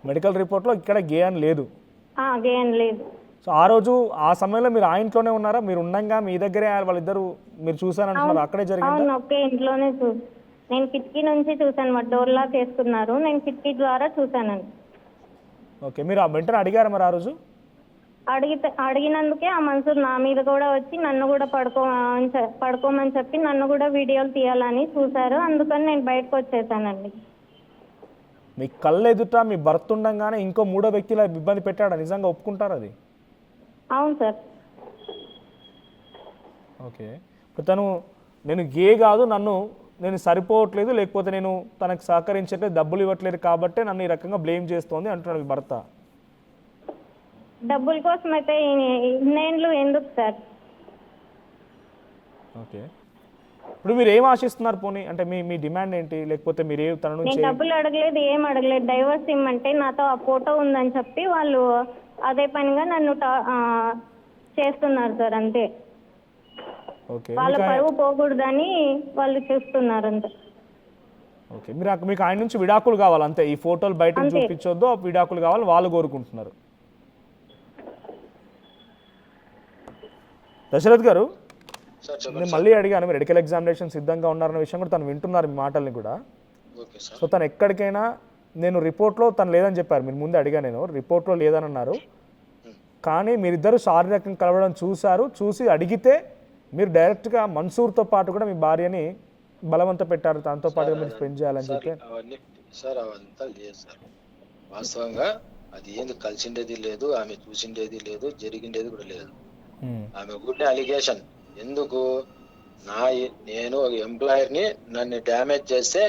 Medical రిపోర్ట్లో ఇక్కడ గే అని లేదు. గే అని లేదు. సో ఆ రోజు ఆ సమయంలో మీరు ఆ ఇంట్లోనే ఉన్నారా? మీరు ఉండంగా మీ దగ్గరే వాళ్ళిద్దరు మీరు చూసారంటున్నారు, అక్కడే జరిగిందా? అవును, ఒకే ఇంట్లోనే నేను కిటికీ నుంచి చూసాను, మా డోర్ లాక్ వేసుకున్నారు, నేను కిటికీ ద్వారా చూసానండి. ఓకే, మీరు ఆ వెంటనే అడిగారు మరి ఆ రోజు? అడిగినందుకే ఆ మన్సూర్ నా మీద కూడా వచ్చి నన్ను కూడా పడుకోమని చెప్పి నన్ను కూడా వీడియోలు తీయాలని చూశారు. అందుకని నేను బయటకు వచ్చేసానండి. మీ కళ్ళు ఎదుట మీ భర్త ఉండంగానే ఇంకో మూడో వ్యక్తిలా ఇబ్బంది పెట్టాడా? నిజంగా ఒప్పుకుంటారు అది? అవును సార్. ఓకే, ఇప్పుడు తను నేను గే కాదు, నేను సరిపోవట్లేదు, లేకపోతే నేను తనకు సహకరించట్లేదు, డబ్బులు ఇవ్వట్లేదు కాబట్టి నన్ను ఈ రకంగా బ్లేమ్ చేస్తోంది అంటున్నాడు మీ భర్త. డబ్బుల కోసం అయితే ఇన్నేళ్ళు ఎందుకు సార్? ఓకే, ఇప్పుడు మీరు ఏం ఆశిస్తున్నారు? పోనీ అంటే మీ డిమాండ్ ఏంటి? లేకపోతే మీరు తన నుంచి? నేను డబ్బులు అడగలేదు, ఏం అడగలేదు. డైవర్స్ ఇమ్మంటే నాతో ఆ ఫోటో ఉందని చెప్పి వాళ్ళు అదే పనిగా నన్ను చేస్తున్నారు సార్, అంతే. ఓకే, వాళ్ళ పరువు పోకూడదని వాళ్ళు చూస్తున్నారు అంతే. ఓకే, మీకు ఆయన నుంచి విడాకులు కావాలి అంతే, ఈ ఫోటోలు బయటకు చూపించొద్దు, విడాకులు కావాలి వాళ్ళు కోరుకుంటున్నారు. దశరథ్ గారు, నేను మళ్ళీ అడిగాను, మీరు మెడికల్ ఎగ్జామినేషన్ సిద్ధంగా ఉన్నారన్న విషయం కూడా తను వింటున్నారు మీ మాటల్ని కూడా. సో తను ఎక్కడికైనా నేను రిపోర్ట్లో తను లేదని చెప్పారు, మీరు ముందే అడిగా, నేను రిపోర్ట్లో లేదని అన్నారు. కానీ మీరిద్దరు శారీరకంగా కలవడం చూసి అడిగితే మీరు డైరెక్ట్గా మన్సూర్తో పాటు కూడా మీ భార్యని బలవంత పెట్టారు, తనతో పాటుగా మీరు స్పెండ్ చేయాలని చెప్పి. సార్ అవంతా లేదు సార్, వాస్తవంగా అది ఏంది కలిసిండేది లేదు, ఆమె చూసిండేది లేదు, జరిగిండేది కూడా లేదు. ఆమె గుడ్డే అలిగేషన్. ఎందుకు? నేను ఒక ఎంప్లాయర్ని, నన్ను డ్యామేజ్ చేస్తే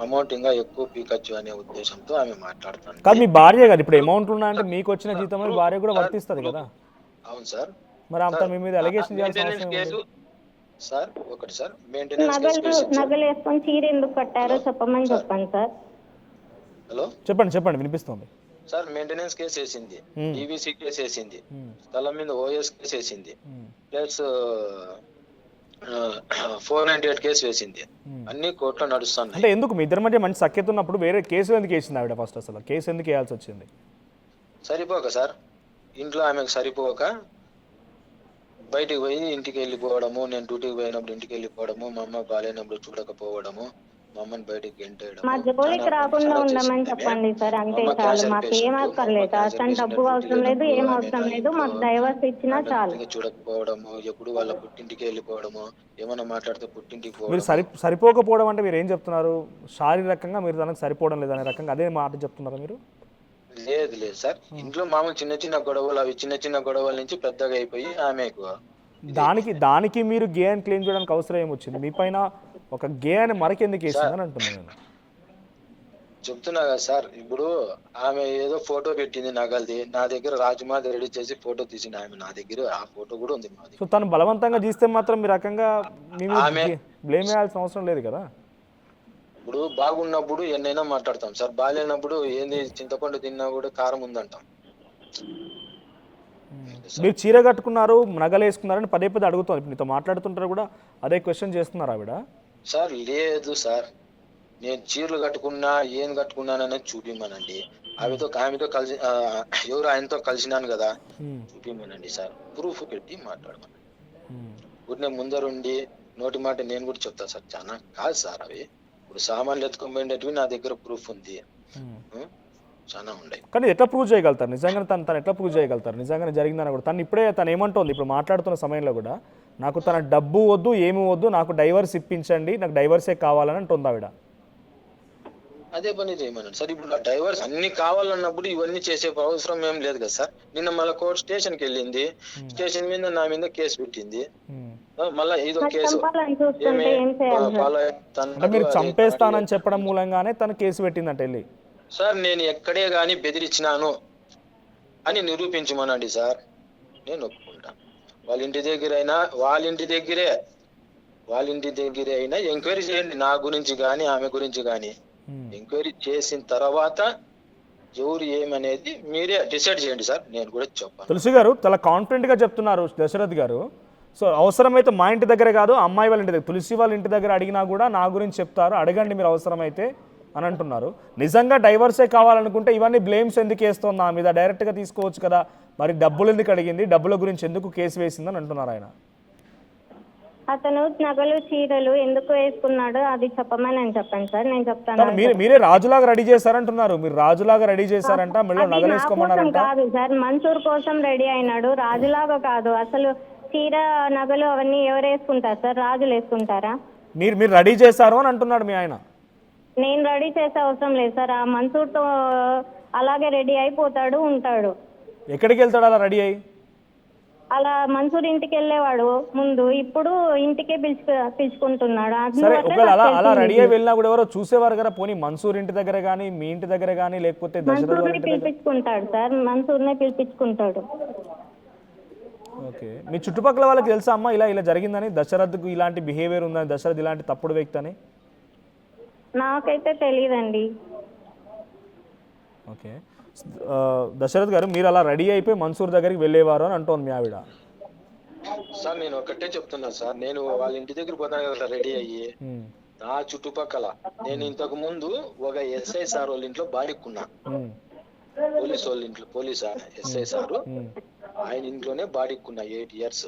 అమౌంట్ ఇంకా ఎక్కువ పీకచ్చు అనే ఉద్దేశంతో ఆమె మాట్లాడుతాను. కాదు, మీ భార్య కదా ఇప్పుడు అమౌంట్ ఉన్నా అంటే మీకు వచ్చిన జీతం భార్య కూడా వర్తిస్తుంది కదా. అవును సార్. మరి అంత మీ మీద అలిగేషన్ చేయాల్సిన కేసు సార్ ఒకటి సార్, మెయింటెనెన్స్ నగలు వేసుకొని చీర ఎందుకు కట్టారో చెప్పమని చెప్పండి సార్. హలో, చెప్పండి వినిపిస్తుంది సార్. మెయింటెనెన్స్ కేసు వేసింది, ఈవీసీ కేసు వేసింది, స్థలం మీద ఓఎస్ కేసు వేసింది, ప్లస్ 498 కేసు వేసింది. అన్ని కోర్టులో నడుస్తున్నాయి. అంటే ఎందుకు మీ ఇద్దరి మధ్య మంచి సఖ్యత ఉన్నప్పుడు వేరే కేసులు ఎందుకు వేసింది ఆవిడ? ఫస్ట్ అసలు కేసు ఎందుకు వేయాల్సి వచ్చింది? సరిపోక సార్, ఇంట్లో ఆమెకు సరిపోక బయటికి పోయి ఇంటికి వెళ్ళిపోవడము, నేను డ్యూటీకి పోయినప్పుడు ఇంటికి వెళ్ళిపోవడము, మా అమ్మ బాగాలేనప్పుడు చూడకపోవడము, మా అమ్మని బయటికి గెంటేయడం. మా జోలికి రాకుండా ఉండమని చెప్పండి సార్, అంతే చాలు. మాకు ఏం అక్కర్లేదు, అతను డబ్బు అవసరం లేదు, ఏం అవసరం లేదు, మాకు డైవర్స్ ఇచ్చినా చాలు. చూడకపోవడము, ఎప్పుడు వాళ్ళ పుట్టింటికి వెళ్ళిపోవడము, ఏమన్నా మాట్లాడితే పుట్టింటికి మీరు సరిపోకపోవడం అంటే మీరు ఏం చెప్తున్నారు? శారీరకంగా మీరు దానికి సరిపోవడం లేదనే రకంగా అదే మాట చెప్తున్నారా మీరు? లేదు సార్, ఇంట్లో మామూలు చిన్న గొడవలు, అవి చిన్న గొడవల నుంచి పెద్దగా అయిపోయి ఆమెకు దానికి మీరు గే అని క్లెయిమ్ చేయడానికి అవసరం ఏమొచ్చింది? మీ పైన ఒక గే అని మరకెందుకు వేసిందని అంటున్నాను నేను. చెప్తున్నా కదా సార్, ఇప్పుడు ఆమె ఏదో ఫోటో పెట్టింది నగలది, నా దగ్గర రాజమాది రెడీ చేసి ఫోటో తీసింది ఆమె, నా దగ్గర ఆ ఫోటో కూడా ఉంది మాది. సో తను బలవంతంగా తీస్తే మాత్రం మీ రకంగా బ్లేమ్ చేయాల్సిన అవసరం లేదు కదా. ఇప్పుడు బాగున్నప్పుడు ఎన్నైనా మాట్లాడతాం సార్, బాగాలేనప్పుడు ఏంది చింతపండు తిన్నా కూడా కారం ఉందంటాం. మీరు చీర కట్టుకున్నారు, నగలు వేసుకున్నారని పదే అడుగుతుంది, ఇప్పుడు నీతో మాట్లాడుతుంటారు కూడా అదే క్వశ్చన్ చేస్తున్నారు ఆవిడ. సార్ లేదు సార్, నేను చీరలు కట్టుకున్నా ఏం కట్టుకున్నాననేది చూపిమ్మనండి. ఆమెతో కలిసి ఎవరు ఆయనతో కలిసినాను కదా చూపిమ్మనండి సార్, ప్రూఫ్ పెట్టి మాట్లాడమనండి. ఇప్పుడు ముందరుండి నోటి మాట నేను కూడా చెప్తా సార్, చాలా కాదు సార్ అవి. ఇప్పుడు సామాన్లు ఎత్తుకోబోయేటివి నా దగ్గర ప్రూఫ్ ఉంది, చాలా ఉన్నాయి. కానీ ఎట్లా ప్రూవ్ చేయగలుగుతారు నిజంగా? తను ఎట్లా ప్రూవ్ చేయగలుగుతారు నిజంగానే జరిగిందని కూడా? తను ఏమంటుంది ఇప్పుడు మాట్లాడుతున్న సమయంలో కూడా, నాకు తన డబ్బు వద్దు, ఏమి వద్దు, నాకు డైవర్స్ ఇప్పించండి, నాకు డైవర్సే కావాలని అంటుంది ఆవిడ. అదే పని చేయమన్నాడు సార్. ఇప్పుడు డైవర్స్ అన్ని కావాలన్నప్పుడు ఇవన్నీ చేసే అవసరం ఏం లేదు కదా సార్. నిన్న మళ్ళీ కోర్టు స్టేషన్కి వెళ్ళింది, స్టేషన్ మీద నా మీద కేసు పెట్టింది, మళ్ళీ ఏదో కేసు మీరు చంపేస్తానని చెప్పడం మూలంగానే తను కేసు పెట్టిందంట వెళ్ళి. సార్ నేను ఎక్కడే గాని బెదిరించినాను అని నిరూపించమనండి సార్, నేను ఒప్పుకుంటాను. వాళ్ళ ఇంటి దగ్గరే అయినా ఎంక్వైరీ చేయండి, నా గురించి కానీ ఆమె గురించి కానీ. ఎంక్వైరీ చేసిన తర్వాత ఎవరు ఏమనేది మీరే డిసైడ్ చేయండి సార్, నేను కూడా చెప్పాను. తులసి గారు చాలా కాన్ఫిడెంట్గా చెప్తున్నారు దశరథ్ గారు. సో అవసరమైతే మా ఇంటి దగ్గర కాదు, అమ్మాయి వాళ్ళ ఇంటి దగ్గర, తులసి వాళ్ళ ఇంటి దగ్గర అడిగినా కూడా నా గురించి చెప్తారు, అడగండి మీరు అవసరమైతే అని అంటున్నారు. నిజంగా డైవర్సే కావాలనుకుంటే ఇవన్నీ బ్లేమ్స్ ఎందుకు వేస్తుంది నా మీద, డైరెక్ట్గా తీసుకోవచ్చు కదా, మరి డబ్బులు ఎందుకు అడిగింది, డబ్బుల గురించి ఎందుకు కేసు వేసిందని అంటున్నారు ఆయన. అతను నగలు చీరలు ఎందుకు వేసుకున్నాడో అది చెప్పమని నేను చెప్పాను సార్. నేను చెప్తాను. మీరే రాజులాగా రెడీ చేశారంటున్నారు. మీరు రాజులాగా రెడీ చేశారంట, మళ్ళీ అది నగలు నా వేసుకోమన్నారంట. కోసం కాదు సార్, మన్సూర్ కోసం రెడీ అయినాడు, రాజులాగా కాదు. అసలు చీర నగలు అవన్నీ ఎవరు వేసుకుంటారు సార్, రాజులు వేసుకుంటారా? మీరు రెడీ చేశారు అని అంటున్నాడు మీ ఆయన. నేను రెడీ చేసే అవసరం లేదు సార్, ఆ మన్సూర్తో అలాగే రెడీ అయిపోతాడు ఉంటాడు. ఎక్కడికి వెళ్తాడు అలా రెడీ అయ్యి? అలా మన్సూర్ ఇంటికి వెళ్ళేవాడు ముందు, ఇప్పుడు ఇంటికే పిలుచుకుంటున్నాడు. సరే, ఒకవేళ అలా రెడీ అయ్యి వెళ్ళినా కూడా ఎవరో చూసేవారు కదా, పోనీ మన్సూర్ ఇంటి దగ్గర కానీ మీ ఇంటి దగ్గర కానీ లేకపోతే దశరథ్ మన్సూర్ని పిలిపించుకుంటాడు సార్, మన్సూర్నే పిలిపించుకుంటాడు. ఓకే, మీ చుట్టుపక్కల వాళ్ళకి తెలుసా అమ్మ ఇలా జరిగిందని, దశరథ్కు ఇలాంటి బిహేవియర్ ఉందని, దశరథ్ ఇలాంటి తప్పుడు వ్యక్తి అని? నాకైతే తెలియదండి. ఓకే, దశరథ్ గారు మీరు అలా రెడీ అయిపోయి మన్సూర్ దగ్గరికి వెళ్ళేవారు అని అంటోంది మీ ఆవిడ. సార్ నేను ఒకటే చెప్తున్నా సార్, నేను వాళ్ళ ఇంటి దగ్గర పోతాను కదా రెడీ అయ్యి, నా చుట్టుపక్కల నేను ఇంతకు ముందు ఒక ఎస్ఐ సార్ వాళ్ళ ఇంట్లో బాడిక్కున్నా, పోలీస్ వాళ్ళ ఇంట్లో, పోలీస్ ఎస్ఐ సారు ఆయన ఇంట్లోనే బాడిక్కున్నా 8 years.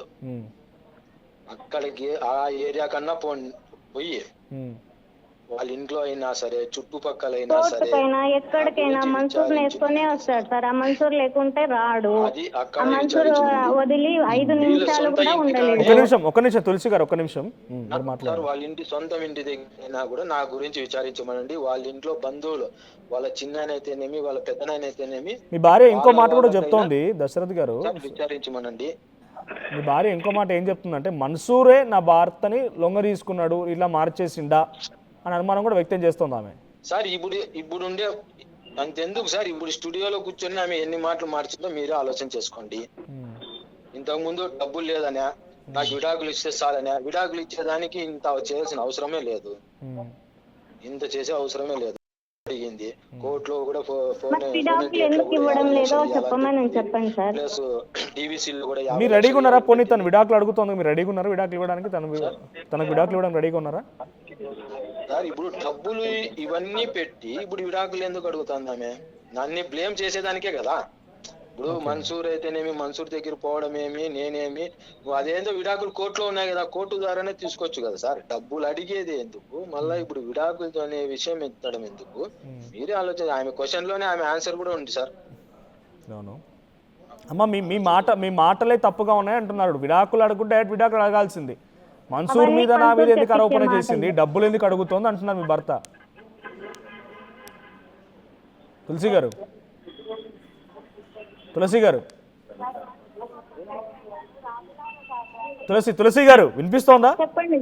అక్కడికి ఆ ఏరియా కన్నా పోయి వాళ్ళ ఇంట్లో అయినా సరే, చుట్టుపక్కల అయినా సరే, ఎక్కడికైనా మన్సూర్ నేర్చుకునే వస్తాడు సార్. ఆ మన్సూర్ లేకుంటే రాడు. ఆ మన్సూర్ వదిలి 5 నిమిషాలు కూడా ఉండలేదు. ఒక నిమిషం తులసి గారు, ఒక నిమిషం సార్. వాళ్ళ ఇంటి సొంతం ఇంటి దగ్గర కూడా నా గురించి విచారించమనండి. వాళ్ళ ఇంట్లో బంధువులు, వాళ్ళ చిన్ననైతేనేమి, వాళ్ళ పెద్దనైతేనేమి, మీ భార్య ఇంకో మాట కూడా చెప్తోంది దశరథ్ గారు, విచారించమనండి. మీ భార్య ఇంకో మాట ఏం చెప్తుందంటే, మన్సూరే నా భర్తని లొంగ తీసుకున్నాడు, ఇలా మార్చేసిండా అని అనుమానం కూడా వ్యక్తం చేస్తుంది ఆమె. సార్ ఇప్పుడు ఉండే అంతెందుకు సార్, ఇప్పుడు స్టూడియోలో కూర్చొని ఆమె ఎన్ని మాటలు మార్చిందో మీరే ఆలోచన చేసుకోండి. ఇంతకు ముందు డబ్బులు లేదనే, నాకు విడాకులు ఇస్తే చాలనే, విడాకులు ఇచ్చేదానికి ఇంత చేయాల్సిన అవసరమే లేదు, ఇంత చేసే అవసరమే లేదు. అడిగింది కోర్టులో కూడా ప్లస్ టీవీసీలో కూడా. మీరు రెడీగా ఉన్నారా? పోనీ తను విడాకులు అడుగుతుంది, మీరు రెడీగా ఉన్నారా విడాకులు ఇవ్వడానికి? తనకు విడాకులు ఇవ్వడానికి రెడీగా ఉన్నారా సార్? ఇప్పుడు డబ్బులు ఇవన్నీ పెట్టి ఇప్పుడు విడాకులు ఎందుకు అడుగుతుంది ఆమె? నన్ను బ్లేమ్ చేసేదానికే కదా. ఇప్పుడు మన్సూర్ అయితేనేమి, మన్సూర్ దగ్గర పోవడం ఏమి, నేనేమి, అదేందో విడాకులు కోర్టులో ఉన్నాయి కదా, కోర్టు ద్వారానే తీసుకోవచ్చు కదా సార్. డబ్బులు అడిగేది ఎందుకు, మళ్ళీ ఇప్పుడు విడాకులతో అనే విషయం ఎత్తడం ఎందుకు? మీరే ఆలోచన. ఆమె క్వశ్చన్ లోనే ఆమె ఆన్సర్ కూడా ఉంది సార్. అవును అమ్మ, మీ మాటలే తప్పుగా ఉన్నాయి అంటున్నారు. విడాకులు అడుగుంటే విడాకులు అడగాల్సింది. మన్సూర్ మీద నా మీద ఎందుకు ఆరోపణ చేసింది, డబ్బులు ఎందుకు అడుగుతోంది అంటున్నారు మీ భర్త. తులసి గారు తులసి గారు వినిపిస్తోందా? చెప్పండి.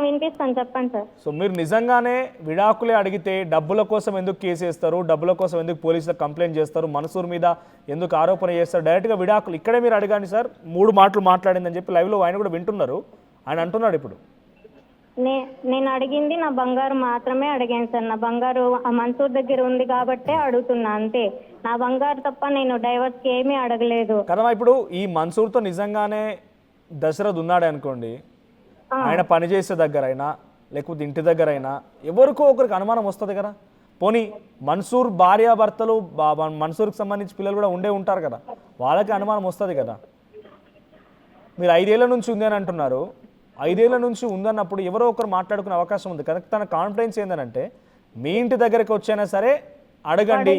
వినిపిస్తాను, చెప్పండి సార్. సో మీరు నిజంగానే విడాకులే అడిగితే డబ్బుల కోసం ఎందుకు కేసు వేస్తారు, డబ్బుల కోసం ఎందుకు పోలీసులకు కంప్లైంట్ చేస్తారు, మన్సూర్ మీద ఎందుకు ఆరోపణ చేస్తారు? డైరెక్ట్గా విడాకులు ఇక్కడే మీరు అడగండి సార్. 3 మాటలు మాట్లాడిందని చెప్పి లైవ్లో ఆయన కూడా వింటున్నారు. ఆయన అంటున్నాడు ఇప్పుడు, నేను అడిగింది నా బంగారు మాత్రమే అడిగాను సార్. నా బంగారు ఆ మన్సూర్ దగ్గర ఉంది కాబట్టే అడుగుతున్నా, అంతే. నా బంగారు తప్ప నేను డైవర్స్కి ఏమీ అడగలేదు కదా. ఇప్పుడు ఈ మన్సూర్తో నిజంగానే దశరథ్ ఉన్నాడే అనుకోండి, ఆయన పనిచేసే దగ్గర అయినా లేకపోతే ఇంటి దగ్గర అయినా ఎవరికో ఒకరికి అనుమానం వస్తుంది కదా. పోనీ మన్సూర్ భార్యాభర్తలు, మన్సూర్కి సంబంధించి పిల్లలు కూడా ఉంటారు కదా, వాళ్ళకి అనుమానం వస్తుంది కదా. మీరు 5 ఏళ్ల నుంచి ఉంది అని అంటున్నారు. 5 ఏళ్ల నుంచి ఉందన్నప్పుడు ఎవరో ఒకరు మాట్లాడుకునే అవకాశం ఉంది కదా. తన కాన్ఫిడెన్స్ ఏంటంటే, మీ ఇంటి దగ్గరికి వచ్చైనా సరే అడగండి.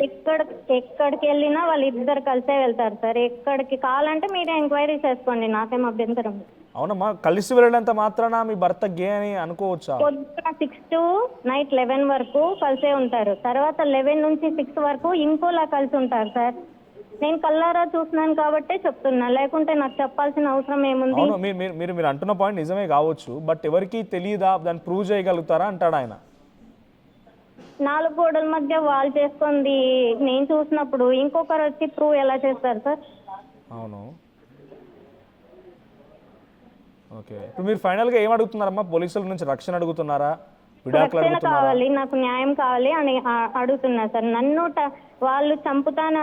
ఎక్కడికి వెళ్ళినా వాళ్ళు ఇద్దరు కలిసే వెళ్తారు సార్. ఎక్కడికి కావాలంటే మీరే ఎంక్వైరీ చేసుకోండి, నాకేం అభ్యంతరం. అవునమ్మా, కలిసి వెళ్ళడంత మాత్రాన మీ భర్త గే అని అనుకోవచ్చా? పొద్దున 6 to night 11 వరకు కలిసే ఉంటారు. తర్వాత 11 నుంచి 6 వరకు ఇంకోలా కలిసి ఉంటారు సార్. నేను కల్లారా చూస్తున్నాను కాబట్టే చెప్తున్నా, లేకుంటే నాకు చెప్పాల్సిన అవసరం ఏముంది? అవును, మీరు అంటున్న పాయింట్ నిజమే కావచ్చు, బట్ ఎవరికి తెలియదా, దాన్ని ప్రూవ్ చేయగలుగుతారా అంటాడు ఆయన. 4 గోడల మధ్య వాళ్ళు చేసుకుంది నేను చూసినప్పుడు ఇంకొకరు వచ్చి ప్రూవ్ ఎలా చేస్తారు సార్? అవును, ఓకే. ఇప్పుడు మీరు ఫైనల్గా ఏం అడుగుతున్నారమ్మా? పోలీసుల నుంచి రక్షణ అడుగుతున్నారా, రక్షణ కావాలి, నాకు న్యాయం కావాలి అని అడుగుతున్నా సార్. నన్ను వాళ్ళు చంపుతాను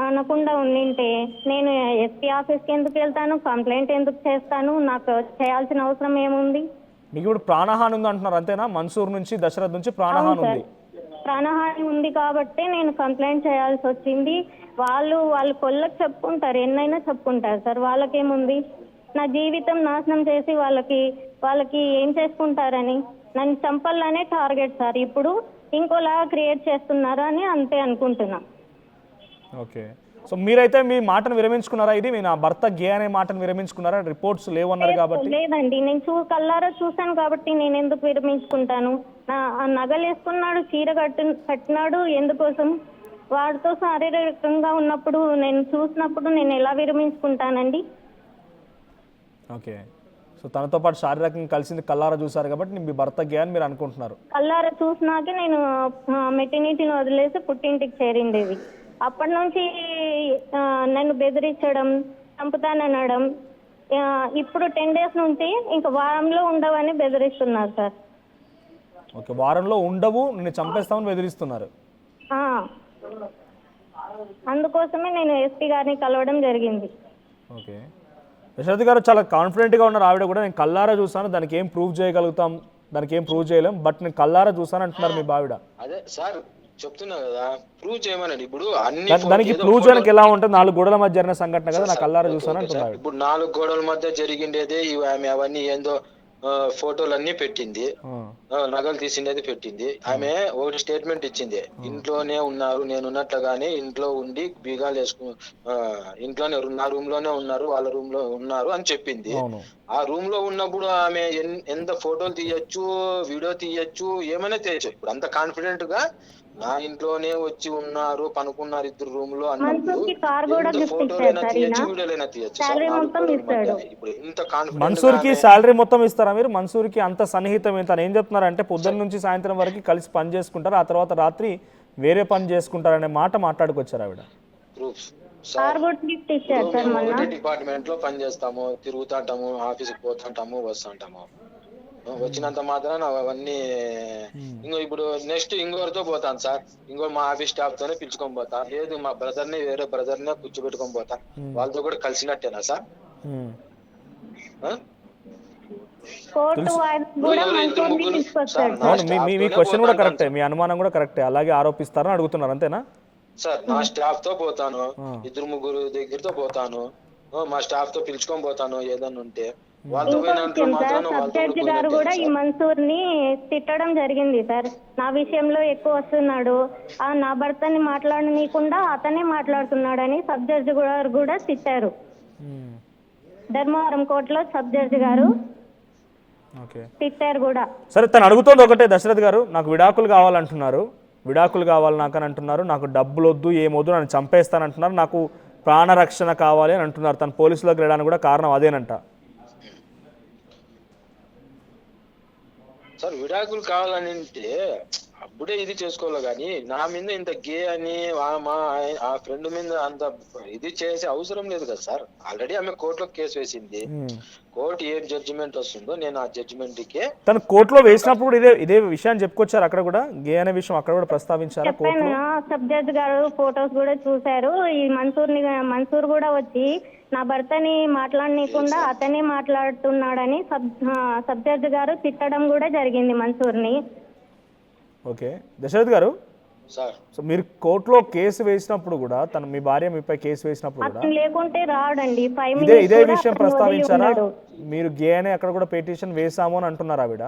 అనకుండా ఉండింటే నేను ఎస్పీ ఆఫీస్కి ఎందుకు వెళ్తాను, కంప్లైంట్ ఎందుకు చేస్తాను? నాకు చేయాల్సిన అవసరం ఏముంది? మీకు ఇప్పుడు ప్రాణహాని ఉంది అంటున్నారు అంతేనా? మన్సూర్ నుంచి, దశరథ్ నుంచి ప్రాణహాని ఉంది. ప్రాణహాని ఉంది కాబట్టి నేను కంప్లైంట్ చేయాల్సి వచ్చింది. వాళ్ళు కొళ్ళకి చెప్పుకుంటారు, ఎన్నైనా చెప్పుకుంటారు సార్. వాళ్ళకేముంది, నా జీవితం నాశనం చేసి వాళ్ళకి ఏం చేసుకుంటారని నన్ను చంపాలనే టార్గెట్ సార్. ఇప్పుడు ఇంకోలా క్రియేట్ చేస్తున్నారు అని అంతే అనుకుంటున్నా. ఓకే, సో మీరైతే మీ మాటను విరమించుకున్నారా? ఇది మీ నా భర్త గే అనే మాటను విరమించుకున్నారా? రిపోర్ట్స్ లేవన్నారు కాబట్టి. లేదండి, నేను కల్లారా చూశాను కాబట్టి నేను ఎందుకు విరమించుకుంటాను? ఆ నగలు వేసుకున్నాడు, చీర కట్టినాడు, ఎందుకోసం? వాడితో శారీరకంగా ఉన్నప్పుడు నేను చూసినప్పుడు నేను ఎలా విరమించుకుంటానండి? ఓకే, సో తనతో పాటు శారీరకంగా కలిసింది కల్లారా చూసారు కాబట్టి మీ భర్త గే అని మీరు అనుకుంటున్నారు. కల్లారా చూసినాకే నేను మెటర్నిటీని వదిలేసి పుట్టింటికి చేరిండేది. అప్పటి నుంచి నన్ను బెదిరించడం, చంపుతాననడం, ఇప్పుడు 10 days నుంచి ఇంకా వారంలో ఉండవని బెదిరిస్తున్నారు సార్. ఓకే, వారంలో ఉండవు, నిన్ను చంపేస్తామని బెదిరిస్తున్నారు. అందుకోసమే నేను ఎస్పీ గారిని కలవడం జరిగింది. ఓకే, దశరథ్ గారు చాలా కాన్ఫిడెంట్గా ఉన్నారు. ఆవిడ కూడా నేను కల్లారా చూసాను, దానికి ఏం ప్రూవ్ చేయగలుగుతాం, దానికి ఏం ప్రూవ్ చేయలేం, బట్ నేను కల్లారా చూసాను అంటున్నారు మీ బావిడ. అదే సార్ చెప్తున్నా కదా, ప్రూవ్ చేయమనండి. ఇప్పుడు దానికి ప్రూవ్ చేయడానికి ఎలా ఉంటుంది? 4 గోడల మధ్య జరిగిన సంఘటన కదా, నాకు కల్లారా చూసాను అంటున్నారు. ఇప్పుడు 4 గోడల మధ్య జరిగిండేదే ఆమె అవన్నీ ఏందో ఫోటోలు అన్ని పెట్టింది, నగలు తీసిండేది పెట్టింది. ఆమె ఒకటి స్టేట్మెంట్ ఇచ్చింది, ఇంట్లోనే ఉన్నారు, నేను ఉన్నట్లుగానే ఇంట్లో ఉండి బీగాలు వేసుకు ఇంట్లోనే నా రూమ్ లోనే ఉన్నారు, వాళ్ళ రూమ్ లో ఉన్నారు అని చెప్పింది. ఆ రూమ్ లో ఉన్నప్పుడు ఆమె ఎంత ఫోటోలు తీయచ్చు, వీడియో తీయచ్చు, ఏమైనా తీయచ్చు. ఇప్పుడు అంత కాన్ఫిడెంట్ గా నా ఇంట్లోనే వచ్చి ఉన్నారు, పనుకున్నారు ఇద్దరు రూమ్ లో అన్నప్పుడు ఫోటోలైనా తీయచ్చు, వీడియోలైనా తీయచ్చు. ఇప్పుడు ఇంత కాన్ఫిడెంట్ మన్సూర్కి శాలరీ మొత్తం ఇస్తారా మీరు? మన్సూర్కి అంత సన్నిహితం తను ఏం చెప్తున్నారంటే పొద్దున్న నుంచి సాయంత్రం వరకు కలిసి పని చేసుకుంటారు, ఆ తర్వాత రాత్రి వేరే పని చేసుకుంటారనే మాట మాట్లాడుకొచ్చారు ఆవిడ. డిపార్ట్మెంట్ లో పని చేస్తాము, తిరుగుతుంటాము, ఆఫీస్కి పోతుంటాము, వస్తుంటాము. వచ్చినంత మాత్రాన అవన్నీ ఇప్పుడు నెక్స్ట్ ఇంకోరితో పోతాను సార్, మా ఆఫీస్ స్టాఫ్ తోనే పిలుచుకొని పోతా, లేదు మా బ్రదర్ ని వేరే బ్రదర్ నే కూర్చోబెట్టుకొని పోతా, వాళ్ళతో కూడా కలిసినట్టేనా సార్? మీ క్వశ్చన్ కూడా కరెక్టే, మీ అనుమానం కూడా కరెక్టే, అలాగే ఆరోపిస్తారని అడుగుతున్నారు, అంతేనా సార్? నా స్టాఫ్ తో పోతాను, 2-3 దగ్గరతో పోతాను, మా స్టాఫ్ తో పిలుచుకొని పోతాను ఏదన్నా ఉంటే. సబ్ గారు కూడా ఈ మన్సూర్ ని తిట్టడం జరిగింది సార్. నా విషయంలో ఎక్కువ వస్తున్నాడు, నా భర్తని మాట్లాడనీయకుండా అతనే మాట్లాడుతున్నాడని సబ్ జడ్జి గారు కూడా తిట్టారు. ధర్మవరం కోర్టులో సబ్ జడ్జి గారు తిట్టారు కూడా. సరే, తను అడుగుతుంది ఒకటే, దశరథ్ గారు నాకు విడాకులు కావాలంటున్నారు, విడాకులు కావాలి నాకని అంటున్నారు, నాకు డబ్బులు వద్దు, ఏమొద్దు, నన్ను చంపేస్తానంటున్నారు, నాకు ప్రాణరక్షణ కావాలి అని అంటున్నారు. తను పోలీసులకు వెళ్ళడానికి కూడా కారణం అదేనంట. సార్ విడాకులు కావాలని అంటే అప్పుడే ఇది చేసుకోవాలి, కానీ నా మీద ఇంత గే అని ఆ ఫ్రెండ్ మీద అంత ఇది చేసే అవసరం లేదు కదా సార్. ఆల్రెడీ ఆమె కోర్టులో కేసు వేసింది, కోర్టు ఏ జడ్జిమెంట్ వస్తుందో నేను ఆ జడ్జిమెంట్ కే తను కోర్టులో వేసినప్పుడు ఇదే విషయాన్ని చెప్పుకొచ్చారు, అక్కడ కూడా గే అనే విషయం అక్కడ కూడా ప్రస్తావించారు. సబ్ జడ్జి గారు ఫోటోస్ కూడా చూశారు. ఈ మన్సూర్ కూడా వచ్చి నా భర్తని మాట్లాడనీయకుండా అతనే మాట్లాడుతున్నాడని సబ్ జడ్జి గారు తిట్టడం కూడా జరిగింది మన్సూర్ని. ఓకే, దశరథ్ గారు, సో మీరు కోర్టులో కేసు వేసినప్పుడు కూడా మీ భార్య మీపై కేసు వేసినప్పుడు కూడా లేకుంటే రాడండి, ఇదే విషయం ప్రస్తావించారా? మీరు గే అనే అక్కడ కూడా పిటిషన్ వేసాము అని అంటున్నారు ఆవిడ.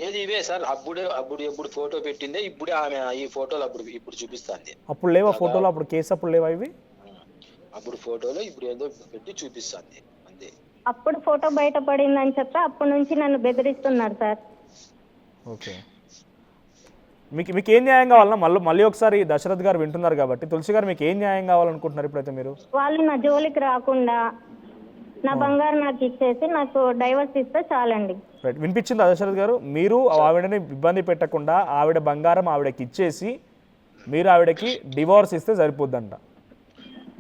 ఏది ఇవే సార్, అప్పుడు ఫోటో పెట్టిందే, ఇప్పుడే ఆమె ఈ ఫోటోలు ఇప్పుడు చూపిస్తాంది. అప్పుడు లేవా ఫోటోలో? అప్పుడు కేసు అప్పుడు లేవా ఇవి? అప్పుడు ఫోటోలో ఇప్పుడు ఏదో పెట్టి చూపిస్తాంది అంతే. అప్పుడు ఫోటో బయటపడిందని చెప్తే అప్పటి నుంచి నన్ను బెదిరిస్తున్నారు సార్. ఓకే, మీకు ఏం న్యాయం కావాలన్నా మళ్ళీ ఒకసారి దశరథ్ గారు వింటున్నారు కాబట్టి, తులసి గారు మీకు ఏం న్యాయం కావాలనుకుంటున్నారు ఇప్పుడైతే మీరు? వాళ్ళు నా జోలికి రాకుండా నా బంగారం నాకు ఇచ్చేసి నాకు డైవర్స్ ఇస్తే చాలండి. వినిపించింది దశరథ్ గారు? మీరు ఆవిడని ఇబ్బంది పెట్టకుండా ఆవిడ బంగారం ఆవిడకి ఇచ్చేసి మీరు ఆవిడకి డివోర్స్ ఇస్తే సరిపోద్దంట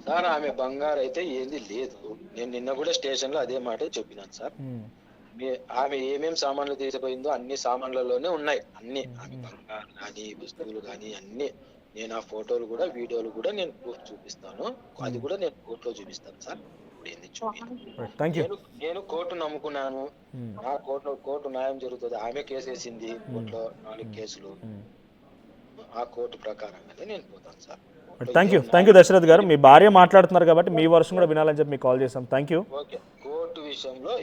సార్. ఆమె బంగారం అయితే ఏంది లేదు, నేను నిన్న కూడా స్టేషన్ లో అదే మాట చెప్పినాను సార్. ఆమె ఏమేమి సామాన్లు తీసిపోయిందో అన్ని సామాన్లలోనే ఉన్నాయి, అన్ని బంగారం కానీ వస్తువులు కానీ అన్ని. నేను ఆ ఫోటోలు కూడా వీడియోలు కూడా నేను ప్రూఫ్ చూపిస్తాను, అది కూడా నేను కోర్టులో చూపిస్తాను సార్. ఇప్పుడు ఏంది చూపి. Thank you. నేను కోర్టు నమ్ముకున్నాను, నా కోర్టు న్యాయం జరుగుతుంది. ఆమె కేసు వేసింది కోర్టులో 4 కేసులు, ఆ కోర్టు ప్రకారంగానే నేను పోతాను సార్. థ్యాంక్ యూ దశరథ్ గారు. మీ భార్య మాట్లాడుతున్నారు కాబట్టి మీ వర్షం కూడా వినాలని చెప్పి మీకు కాల్ చేస్తాం. Thank you. ఓకే, కోర్టు విషయంలో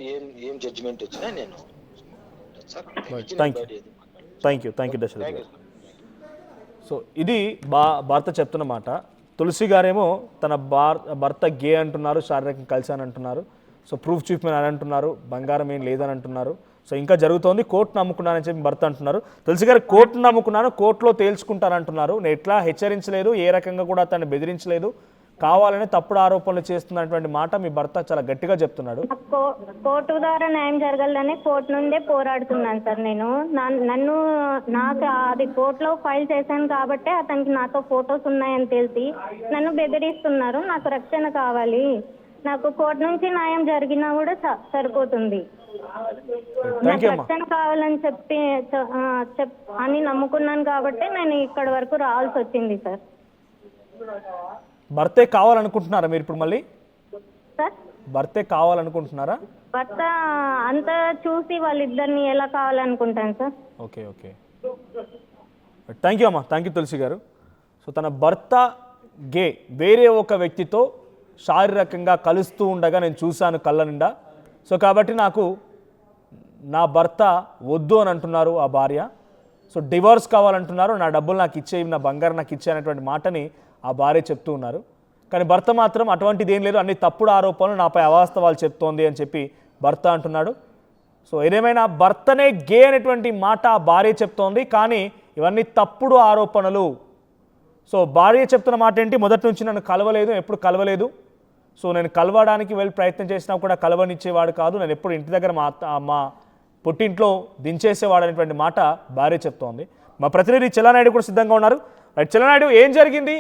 ఏం జడ్జిమెంట్ వచ్చినా నేను సార్. థ్యాంక్ యూ దశరథ్ గారు. సో ఇది భర్త చెప్తున్న మాట. తులసి గారేమో తన భర్త గే అంటున్నారు, శారీరకంగా కలిశాను అంటున్నారు. సో ప్రూఫ్ చూపమని అని అంటున్నారు, బంగారం ఏం లేదని అంటున్నారు. సో ఇంకా జరుగుతోంది, కోర్టు నమ్ముకున్నానని చెప్పి భర్త అంటున్నారు. తులసి గారు కోర్టు నమ్ముకున్నాను, కోర్టులో తేల్చుకుంటానంటున్నారు. నేను ఎట్లా హెచ్చరించలేదు, ఏ రకంగా కూడా తను బెదిరించలేదు, కావాలని తప్పుడు ఆరోపణలు చేస్తున్నటువంటి మాట మీ భర్త చాలా గట్టిగా చెప్తున్నాడు. కోర్టు ద్వారా న్యాయం జరగాలని కోర్టు నుండే పోరాడుతున్నాను సార్. నేను నాకు అది కోర్టులో ఫైల్ చేశాను కాబట్టి అతనికి నాతో ఫొటోస్ ఉన్నాయని తెలిసి నన్ను బెదిరిస్తున్నారు. నాకు రక్షణ కావాలి, నాకు కోర్టు నుంచి న్యాయం జరిగినా కూడా సరిపోతుంది, నాకు రక్షణ కావాలని అని నమ్ముకున్నాను కాబట్టి నేను ఇక్కడి వరకు రావాల్సి వచ్చింది సార్. భర్తే కావాలనుకుంటున్నారా మీరు ఇప్పుడు మళ్ళీ? సార్ భర్తే కావాలనుకుంటున్నారా? భర్త అంతా చూసి వాళ్ళిద్దరిని ఎలా కావాలనుకుంటాను సార్. ఓకే థ్యాంక్ యూ అమ్మా. థ్యాంక్ యూ తులసి గారు. సో తన భర్త గే వేరే ఒక వ్యక్తితో శారీరకంగా కలుస్తూ ఉండగా నేను చూశాను కళ్ళ నిండా. సో కాబట్టి నాకు నా భర్త వద్దు అని అంటున్నారు ఆ భార్య. సో డివోర్స్ కావాలంటున్నారు, నా డబ్బులు నాకు ఇచ్చేవి, నా బంగారం నాకు ఇచ్చే అనేటువంటి మాటని ఆ భార్య చెప్తూ ఉన్నారు. కానీ భర్త మాత్రం అటువంటిది ఏం లేదు, అన్ని తప్పుడు ఆరోపణలు, నాపై అవాస్తవాలు చెప్తోంది అని చెప్పి భర్త అంటున్నాడు. సో ఏదేమైనా భర్తనే గే అనేటువంటి మాట ఆ భార్య చెప్తోంది, కానీ ఇవన్నీ తప్పుడు ఆరోపణలు. సో భార్య చెప్తున్న మాట ఏంటి, మొదటి నుంచి నన్ను కలవలేదు, ఎప్పుడు కలవలేదు. సో నేను కలవడానికి వెళ్ళి ప్రయత్నం చేసినా కూడా కలవనిచ్చేవాడు కాదు, నేను ఎప్పుడు ఇంటి దగ్గర మా పుట్టింట్లో దించేసేవాడు అనేటువంటి మాట భార్య చెప్తోంది. మా ప్రతినిధి చెల్లానాయుడు కూడా సిద్ధంగా ఉన్నారు. చెల్లానాయుడు, ఏం జరిగింది?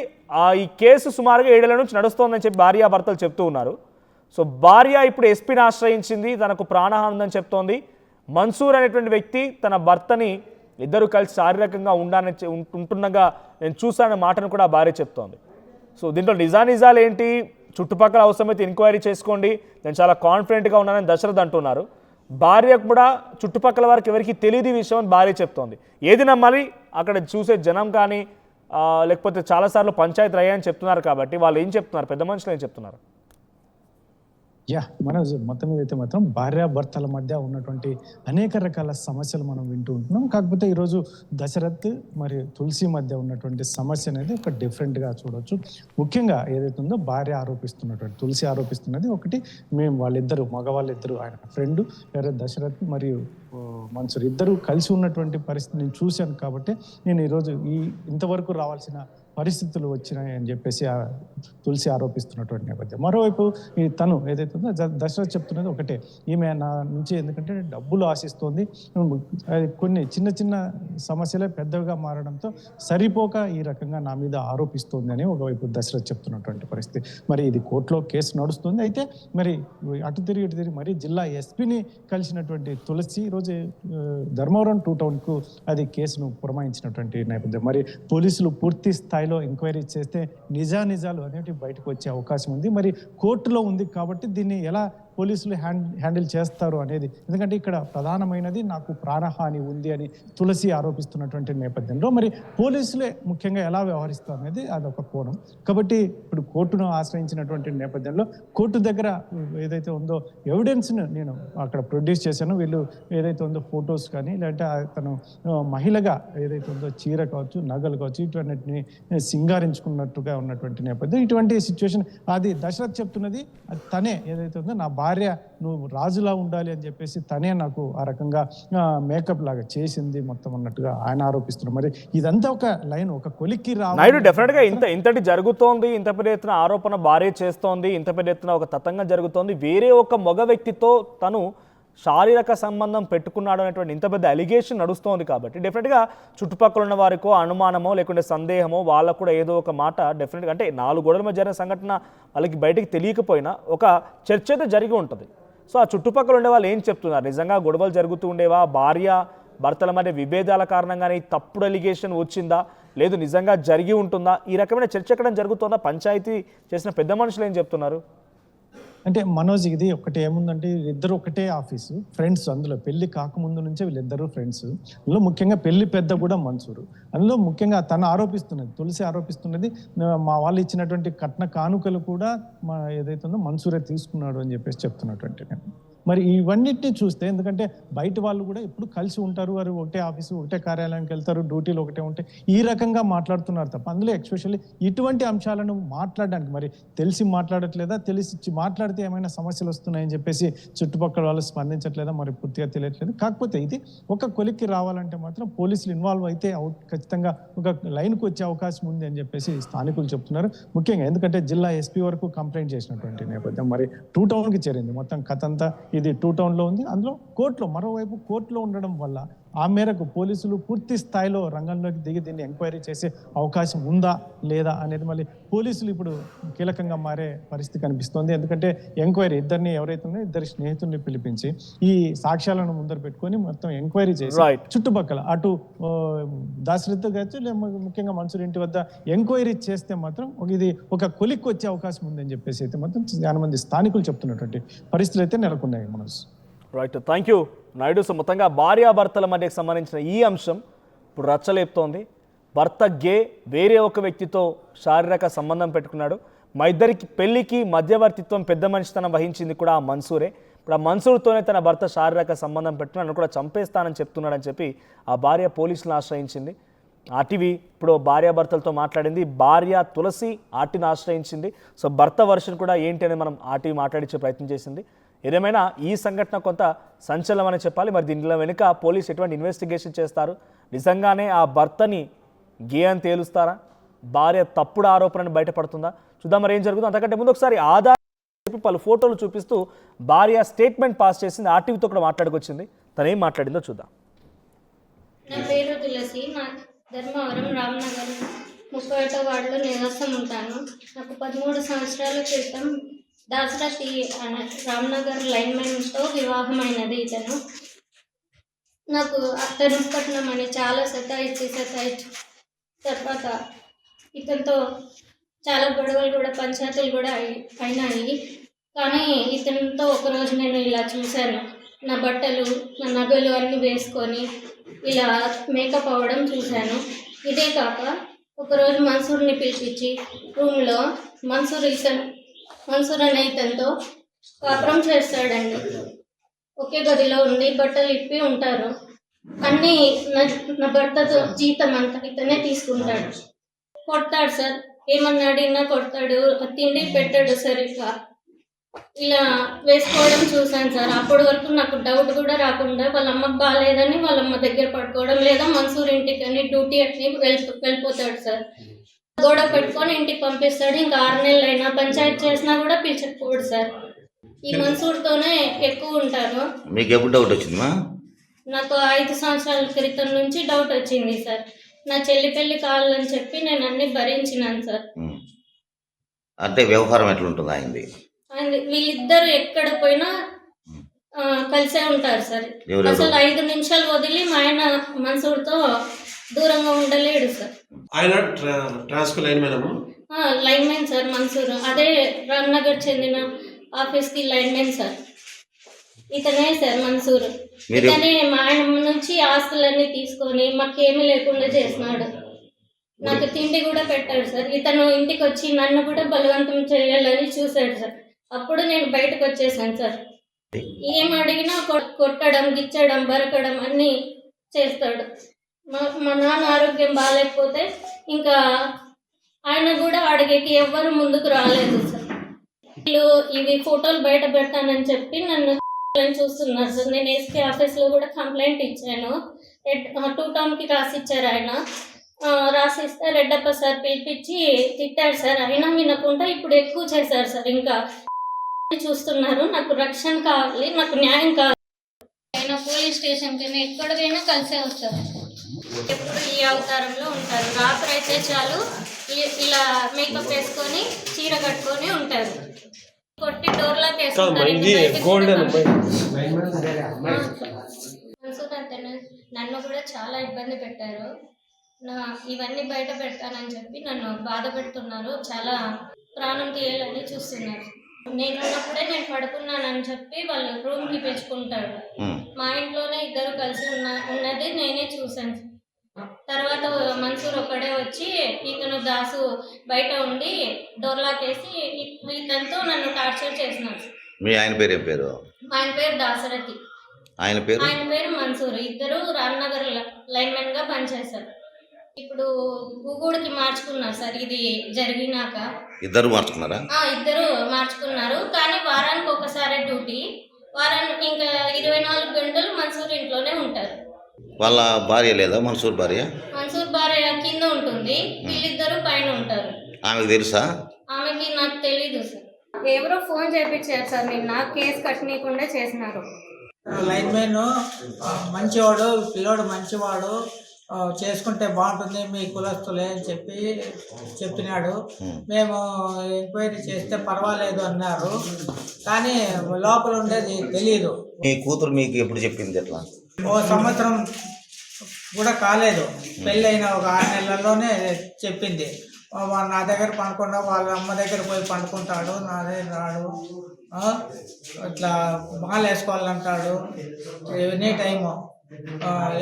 ఈ కేసు సుమారుగా 7 ఏళ్ల నుంచి నడుస్తోందని చెప్పి భార్య భర్తలు చెప్తూ ఉన్నారు. సో భార్య ఇప్పుడు ఎస్పీని ఆశ్రయించింది, తనకు ప్రాణహాని ఉందని చెప్తోంది. మన్సూర్ అనేటువంటి వ్యక్తి తన భర్తని ఇద్దరు కలిసి శారీరకంగా ఉంటుండగా నేను చూశానన్న మాటను కూడా భార్య చెప్తోంది. సో దీంట్లో నిజాలు ఏంటి, చుట్టుపక్కల అవసరమైతే ఎంక్వైరీ చేసుకోండి, నేను చాలా కాన్ఫిడెంట్గా ఉన్నానని దశరథ్ అంటున్నారు. భార్య కూడా చుట్టుపక్కల వారికి ఎవరికి తెలియదు ఈ విషయం అని భార్య చెప్తోంది. ఏది నమ్మాలి? అక్కడ చూసే జనం కానీ లేకపోతే చాలాసార్లు పంచాయతీ అయ్యాయని చెప్తున్నారు కాబట్టి వాళ్ళు ఏం చెప్తున్నారు, పెద్ద మనుషులు ఏం చెప్తున్నారు? మనోజ్, మొత్తం మీద అయితే మాత్రం భార్యాభర్తల మధ్య ఉన్నటువంటి అనేక రకాల సమస్యలు మనం వింటూ ఉంటున్నాం. కాకపోతే ఈరోజు దశరథ్ మరియు తులసి మధ్య ఉన్నటువంటి సమస్య అనేది ఒక డిఫరెంట్గా చూడవచ్చు. ముఖ్యంగా ఏదైతే ఉందో భార్య ఆరోపిస్తున్నటువంటి, తులసి ఆరోపిస్తున్నది ఒకటి, వాళ్ళిద్దరు మగవాళ్ళిద్దరు, ఆయన ఫ్రెండ్ వేరే దశరథ్ మరియు మన్సూర్ ఇద్దరు కలిసి ఉన్నటువంటి పరిస్థితి నేను చూశాను కాబట్టి నేను ఈరోజు ఇంతవరకు రావాల్సిన పరిస్థితులు వచ్చినాయి అని చెప్పేసి తులసి ఆరోపిస్తున్నటువంటి నేపథ్యం. మరోవైపు తను ఏదైతే ఉందో దశరథ్ చెప్తున్నది ఒకటే, ఈమె నా నుంచి ఎందుకంటే డబ్బులు ఆశిస్తోంది, కొన్ని చిన్న సమస్యలే పెద్దగా మారడంతో సరిపోక ఈ రకంగా నా మీద ఆరోపిస్తోంది అని ఒకవైపు దశరథ్ చెప్తున్నటువంటి పరిస్థితి. మరి ఇది కోర్టులో కేసు నడుస్తుంది. అయితే మరి అటు తిరిగి మరి జిల్లా ఎస్పీని కలిసినటువంటి తులసి ఈరోజు ధర్మవరం 2 టౌన్కు అది కేసును పురమాయించినటువంటి నేపథ్యం. మరి పోలీసులు పూర్తి స్థాయిలో ఎంక్వైరీ చేస్తే నిజాలు అనేవి బయటకు వచ్చే అవకాశం ఉంది. మరి కోర్టులో ఉంది కాబట్టి దీన్ని ఎలా పోలీసులు హ్యాండిల్ చేస్తారు అనేది, ఎందుకంటే ఇక్కడ ప్రధానమైనది నాకు ప్రాణహాని ఉంది అని తులసి ఆరోపిస్తున్నటువంటి నేపథ్యంలో మరి పోలీసులే ముఖ్యంగా ఎలా వ్యవహరిస్తారు అనేది అదొక కోణం. కాబట్టి ఇప్పుడు కోర్టును ఆశ్రయించినటువంటి నేపథ్యంలో కోర్టు దగ్గర ఏదైతే ఉందో ఎవిడెన్స్ను నేను అక్కడ ప్రొడ్యూస్ చేశాను. వీళ్ళు ఏదైతే ఉందో ఫొటోస్ కానీ లేదంటే తను మహిళగా ఏదైతే ఉందో చీర కావచ్చు, నగలు కావచ్చు, ఇటువంటిని సింగారించుకున్నట్టుగా ఉన్నటువంటి నేపథ్యం. ఇటువంటి సిచ్యువేషన్ అది దశరథ్ చెప్తున్నది తనే ఏదైతే ఉందో నా భార్య నువ్వు రాజులా ఉండాలి అని చెప్పేసి తనే నాకు ఆ రకంగా మేకప్ లాగా చేసింది మొత్తం అన్నట్టుగా ఆయన ఆరోపిస్తున్నారు. మరి ఇదంతా ఒక లైన్, ఒక కొలిక్కి నాయుడు డెఫినెట్ గా ఇంతటి జరుగుతోంది, ఇంత పెద్ద ఎత్తున ఆరోపణ భార్య చేస్తోంది, ఇంత పెద్ద ఎత్తున ఒక తతంగం జరుగుతోంది, వేరే ఒక మగ వ్యక్తితో తను శారీరక సంబంధం పెట్టుకున్నాడు అనేటువంటి ఇంత పెద్ద అలిగేషన్ నడుస్తోంది కాబట్టి డెఫినెట్గా చుట్టుపక్కల ఉన్న వారికో అనుమానమో లేకుంటే సందేహమో వాళ్ళకు కూడా ఏదో ఒక మాట డెఫినెట్గా, అంటే 4 గోడల మధ్య జరిగిన సంఘటన వాళ్ళకి బయటికి తెలియకపోయినా ఒక చర్చ అయితే జరిగి ఉంటుంది. సో ఆ చుట్టుపక్కల ఉండే వాళ్ళు ఏం చెప్తున్నారు, నిజంగా గొడవలు జరుగుతూ ఉండేవా, భార్య భర్తల మధ్య విభేదాల కారణంగానే తప్పుడు అలిగేషన్ వచ్చిందా, లేదు నిజంగా జరిగి ఉంటుందా, ఈ రకమైన చర్చ ఎక్కడ జరుగుతుందా, పంచాయతీ చేసిన పెద్ద మనుషులు ఏం చెప్తున్నారు? అంటే మనోజ్ ఇది ఒకటి ఏముందంటే వీళ్ళిద్దరు ఒకటే ఆఫీసు ఫ్రెండ్స్, అందులో పెళ్లి కాకముందు నుంచే వీళ్ళిద్దరు ఫ్రెండ్స్. అందులో ముఖ్యంగా పెళ్లి పెద్ద కూడా మన్సూరు. అందులో ముఖ్యంగా తను ఆరోపిస్తున్నది, తులసి ఆరోపిస్తున్నది మా వాళ్ళు ఇచ్చినటువంటి కట్న కానుకలు కూడా ఏదైతే ఉందో మన్సూరే తీసుకున్నాడు అని చెప్పేసి చెప్తున్నటువంటి. మరి ఇవన్నిటిని చూస్తే, ఎందుకంటే బయట వాళ్ళు కూడా ఎప్పుడు కలిసి ఉంటారు, వారు ఒకటే ఆఫీసు ఒకటే కార్యాలయానికి వెళ్తారు, డ్యూటీలు ఒకటే ఉంటాయి, ఈ రకంగా మాట్లాడుతున్నారు తప్ప అందులో ఎక్స్పెషల్లీ ఇటువంటి అంశాలను మాట్లాడడానికి మరి తెలిసి మాట్లాడట్లేదా, తెలిసి మాట్లాడితే ఏమైనా సమస్యలు వస్తున్నాయని చెప్పేసి చుట్టుపక్కల వాళ్ళు స్పందించట్లేదా మరి పూర్తిగా తెలియట్లేదు. కాకపోతే ఇది ఒక కొలిక్కి రావాలంటే మాత్రం పోలీసులు ఇన్వాల్వ్ అయితే ఖచ్చితంగా ఒక లైన్కి వచ్చే అవకాశం ఉంది అని చెప్పేసి స్థానికులు చెప్తున్నారు. ముఖ్యంగా ఎందుకంటే జిల్లా ఎస్పీ వరకు కంప్లైంట్ చేసినటువంటి నేపథ్యం, మరి 2 టౌన్కి చేరింది మొత్తం కథ అంతా. ఇది 2 టౌన్లో ఉంది, అందులో కోర్టులో మరోవైపు కోర్టులో ఉండడం వల్ల ఆ మేరకు పోలీసులు పూర్తి స్థాయిలో రంగంలోకి దిగి దీన్ని ఎంక్వైరీ చేసే అవకాశం ఉందా లేదా అనేది మళ్ళీ పోలీసులు ఇప్పుడు కీలకంగా మారే పరిస్థితి కనిపిస్తోంది. ఎందుకంటే ఎంక్వైరీ ఇద్దరిని ఎవరైతే ఉన్నాయో ఇద్దరు స్నేహితుల్ని పిలిపించి ఈ సాక్ష్యాలను ముందర పెట్టుకొని మొత్తం ఎంక్వైరీ చేసి చుట్టుపక్కల అటు దాశరథ్ కావచ్చు ముఖ్యంగా మన్సూర్ ఇంటి వద్ద ఎంక్వైరీ చేస్తే మాత్రం ఇది ఒక కొలిక్కి వచ్చే అవకాశం ఉందని చెప్పేసి అయితే మాత్రం చాలా మంది స్థానికులు చెప్తున్నటువంటి పరిస్థితులు అయితే నెలకొన్నాయి. మనసు right, thank you Naidu. So మొత్తంగా భార్యాభర్తల మధ్యకు సంబంధించిన ఈ అంశం ఇప్పుడు రచ్చలేపుతోంది. భర్త గే వేరే ఒక వ్యక్తితో శారీరక సంబంధం పెట్టుకున్నాడు. మా ఇద్దరికి పెళ్లికి మధ్యవర్తిత్వం పెద్ద మనిషితనం వహించింది కూడా ఆ మన్సూరే. ఇప్పుడు ఆ మన్సూర్తోనే తన భర్త శారీరక సంబంధం పెట్టుకున్నాడు, కూడా చంపేస్తానని చెప్తున్నాడని చెప్పి ఆ భార్య పోలీసులను ఆశ్రయించింది. ఆర్టీవీ ఇప్పుడు భార్యాభర్తలతో మాట్లాడింది. భార్య తులసి ఆర్టీని ఆశ్రయించింది. సో భర్త వర్షన్ కూడా ఏంటి అని మనం ఆర్టీవీ మాట్లాడించే ప్రయత్నం చేసింది. ఏదేమైనా ఈ సంఘటన కొంత సంచలనం అని చెప్పాలి. మరి దీనిలో వెనుక పోలీసు ఎటువంటి ఇన్వెస్టిగేషన్ చేస్తారు? నిజంగానే ఆ భర్తని గే అని తేలుస్తారా? భార్య తప్పుడు ఆరోపణను బయటపడుతుందా? చూద్దాం మరి ఏం జరుగుతుందో. అంతకంటే ముందు ఒకసారి ఆధార్ చెప్పి పలు ఫోటోలు చూపిస్తూ భార్య స్టేట్మెంట్ పాస్ చేసింది. ఆర్టీవీతో కూడా మాట్లాడుకొచ్చింది. తను ఏం మాట్లాడిందో చూద్దాం. నా పేరు తులసి, నా ధర్మవరం రామ్నగర్ 31వ వార్డులో నివాసం ఉంటాను. నాకు 13 సంవత్సరాల క్రితం దాసరథి రామ్నగర్ లైన్మెన్తో వివాహమైనది. ఇతను నాకు అతను పట్నం అని చాలా సతాయించి తర్వాత ఇతనితో చాలా గొడవలు కూడా పంచాయతీలు కూడా అయినాయి. కానీ ఇతనితో ఒకరోజు నేను ఇలా చూశాను, నా బట్టలు నా నగలు అన్నీ వేసుకొని ఇలా మేకప్ అవ్వడం చూశాను. ఇదే కాక ఒకరోజు మన్సూర్ని పిలిపించి రూమ్లో మన్సూర్ అనే ఇతనితో కాపురం చేస్తాడండి. ఒకే గదిలో ఉండి బట్టలు ఇప్పి ఉంటారు. అన్నీ నా భర్తతో జీతం అంతా ఇతనే తీసుకుంటాడు. కొడతాడు సార్, ఏమన్నా అడిగినా కొడతాడు, తిండి పెట్టాడు సరిగ్గా. ఇలా వేసుకోవడం చూశాను సార్. అప్పటి వరకు నాకు డౌట్ కూడా రాకుండా వాళ్ళ అమ్మకు బాగాలేదని వాళ్ళ అమ్మ దగ్గర పడుకోవడం, లేదా మన్సూర్ ఇంటికి అని డ్యూటీ అట్ని వెళ్ళిపోతాడు సార్. గొడవ పెట్టుకొని ఇంటికి పంపిస్తాడు. ఇంకా 6 నెలలు అయినా పంచాయతీ చేసినా కూడా పిలిచకపోడు సార్. ఈ మన్సూర్తోనే ఎక్కువ ఉంటాను. మీకు ఎప్పుడు డౌట్ వచ్చిందమ్మా? నాకు 5 సంవత్సరాల క్రితం నుంచి డౌట్ వచ్చింది సార్. నా చెల్లి పెళ్లి కావాలని చెప్పి నేను అన్ని భరించినాను సార్. అంటే వ్యవహారం ఎట్లుంటుంది ఆయనది? వీళ్ళిద్దరు ఎక్కడ పోయినా కలిసే ఉంటారు సార్. అసలు 5 నిమిషాలు వదిలి మా ఆయన మన్సూర్తో దూరంగా ఉండలేడు సార్. ఆయన ట్రాన్స్ఫర్ లైన్మెన్ సార్ మన్సూర్. అదే రామ్నగర్ చెందిన ఆఫీస్కి లైన్మెన్ సార్. ఇతనే సార్ మన్సూర్. ఇతనే మా ఆయన నుంచి ఆస్తులన్నీ తీసుకొని మాకేమీ లేకుండా చేసినాడు. నాకు తిండి కూడా పెట్టాడు సార్. ఇతను ఇంటికి వచ్చి నన్ను కూడా బలవంతం చేయాలని చూశాడు సార్. అప్పుడు నేను బయటకు వచ్చేసాను సార్. ఏం అడిగినా కొట్టడం, గిచ్చడం, బరకడం అన్నీ చేస్తాడు. మా నాన్న ఆరోగ్యం బాగాలేకపోతే ఇంకా ఆయన కూడా అడిగేకి ఎవ్వరు ముందుకు రాలేదు సార్. వీళ్ళు ఇవి ఫోటోలు బయట పెడతానని చెప్పి నన్ను చూస్తున్నారు సార్. నేను ఎస్పీ ఆఫీస్లో కూడా కంప్లైంట్ ఇచ్చాను. 2 టౌన్కి రాసిచ్చారు ఆయన. రాసిస్తే రెడ్డప్ప సార్ పిలిపించి తిట్టారు సార్. అయినా వినకుండా ఇప్పుడు ఎక్కువ చేశారు సార్. ఇంకా చూస్తున్నారు. నాకు రక్షణ కావాలి, నాకు న్యాయం కావాలి. అయినా పోలీస్ స్టేషన్కి ఎక్కడికైనా కలిసే వస్తారు. ఎప్పుడు ఈ అవతారంలో ఉంటారు. రాత్రి అయితే చాలు ఇలా మేకప్ వేసుకొని చీర కట్టుకొని ఉంటారు. కొట్టి డోర్లోకి వేసుకుంటారు. నన్ను కూడా చాలా ఇబ్బంది పెట్టారు. ఇవన్నీ బయట పెడతానని చెప్పి నన్ను బాధ పెడుతున్నారు. చాలా ప్రాణం తీయాలని చూస్తున్నారు. నేను ఉన్నప్పుడే నేను పడుకున్నానని చెప్పి వాళ్ళు రూమ్కి పిలుచుకుంటాడు. మా ఇంట్లోనే ఇద్దరు కలిసి ఉన్నది నేనే చూశాను. తర్వాత మన్సూర్ ఒక్కడే వచ్చి ఇతను దాసు బయట ఉండి డోర్ లాక్ వేసి ఇతనితో నన్ను టార్చర్ చేసినాడు. మీ ఆయన పేరు ఏం పేరు? ఆయన పేరు దాసరథి, ఆయన పేరు మన్సూర్. ఇద్దరు రామ్నగర్ లైన్మెన్ గా పనిచేశారు. ఇప్పుడు గూగూడికి మార్చుకున్నారు సార్. ఇది జరిగినాక ఇద్దరు మార్చుకున్నారా? ఇద్దరు మార్చుకున్నారు. కానీ వారానికి ఒకసారి డ్యూటీ. వారానికి ఇంకా 24 గంటలు మన్సూర్ ఇంట్లోనే ఉంటారు. వాళ్ళ భార్య లేదా? మన్సూర్ భార్య కింద ఉంటుంది, వీళ్ళిద్దరూ పైన ఉంటారు. ఆమెకు తెలుసా? ఆమెకి నాకు తెలీదు సార్. ఎవరో ఫోన్ చేయించారు సార్, నిన్న కేసు కట్టనీయకుండా చేసినారు. లైన్మెన్ మంచివాడు, పిల్లోడు మంచివాడు, చేసుకుంటే బాగుంటుంది మీ కులస్తులే అని చెప్పినాడు. మేము ఎంక్వైరీ చేస్తే పర్వాలేదు అన్నారు, కానీ లోపల ఉండేది తెలియదు. మీ కూతురు మీకు ఎప్పుడు చెప్పింది? ఎట్లా? ఓ సంవత్సరం కూడా కాలేదు, పెళ్ళైన ఒక 6 నెలల్లోనే చెప్పింది. నా దగ్గర పండుకుండా వాళ్ళ అమ్మ దగ్గర పోయి పండుకుంటాడు, నా దగ్గర రాడు, ఇట్లా మాల వేసుకోవాలంటాడు, ఎనీ టైము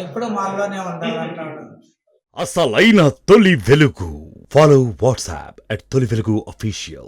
ఎప్పుడు మాల్లోనే ఉండాలంటాడు. అసలైన తొలి వెలుగు. ఫాలో వాట్సాప్ @తొలి వెలుగు అఫీషియల్.